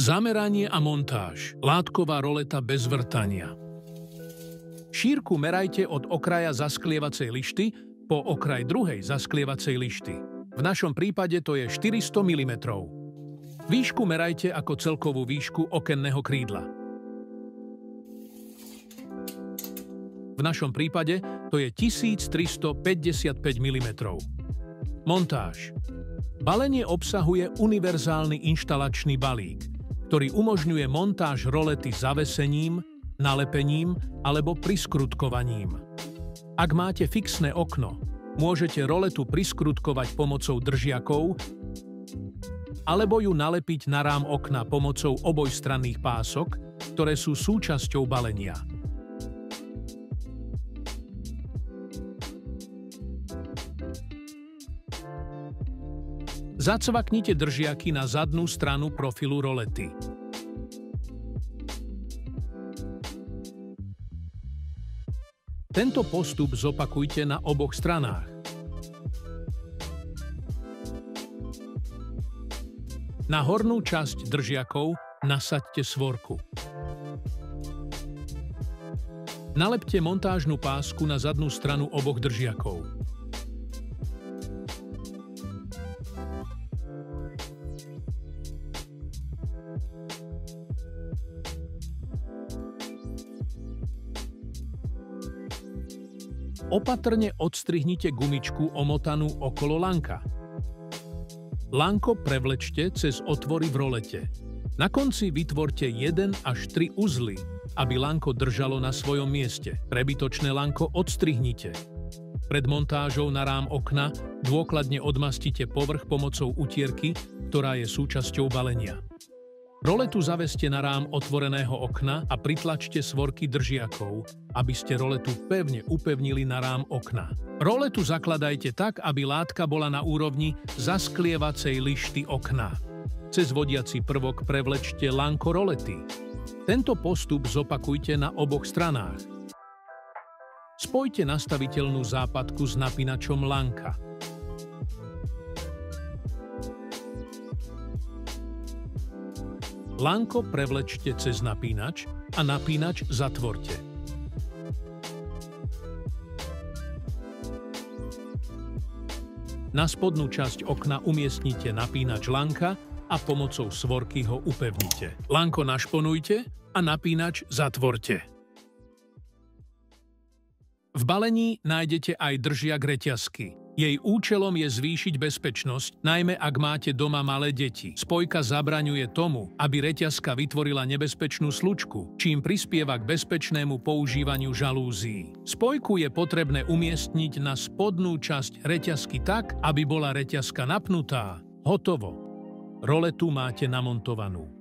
Zameranie a montáž. Látková roleta bez vrtania. Šírku merajte od okraja zasklievacej lišty po okraj druhej zasklievacej lišty. V našom prípade to je 400 mm. Výšku merajte ako celkovú výšku okenného krídla. V našom prípade to je 1355 mm. Montáž. Balenie obsahuje univerzálny inštalačný balík, ktorý umožňuje montáž rolety zavesením, nalepením alebo priskrutkovaním. Ak máte fixné okno, môžete roletu priskrutkovať pomocou držiakov alebo ju nalepiť na rám okna pomocou obojstranných pások, ktoré sú súčasťou balenia. Zacvaknite držiaky na zadnú stranu profilu rolety. Tento postup zopakujte na oboch stranách. Na hornú časť držiakov nasaďte svorku. Nalepte montážnu pásku na zadnú stranu oboch držiakov. Opatrne odstrihnite gumičku omotanú okolo lanka. Lanko prevlečte cez otvory v rolete. Na konci vytvorte 1 až 3 uzly, aby lanko držalo na svojom mieste. Prebytočné lanko odstrihnite. Pred montážou na rám okna dôkladne odmastite povrch pomocou utierky, ktorá je súčasťou balenia. Roletu zaveste na rám otvoreného okna a pritlačte svorky držiakov, aby ste roletu pevne upevnili na rám okna. Roletu zakladajte tak, aby látka bola na úrovni zasklievacej lišty okna. Cez vodiaci prvok prevlečte lanko rolety. Tento postup zopakujte na oboch stranách. Spojte nastaviteľnú západku s napínačom lanka. Lanko prevlečte cez napínač a napínač zatvorte. Na spodnú časť okna umiestnite napínač lanka a pomocou svorky ho upevnite. Lanko našponujte a napínač zatvorte. V balení nájdete aj držiak reťazky. Jej účelom je zvýšiť bezpečnosť, najmä ak máte doma malé deti. Spojka zabraňuje tomu, aby reťazka vytvorila nebezpečnú slučku, čím prispieva k bezpečnému používaniu žalúzií. Spojku je potrebné umiestniť na spodnú časť reťazky tak, aby bola reťazka napnutá. Hotovo. Roletu máte namontovanú.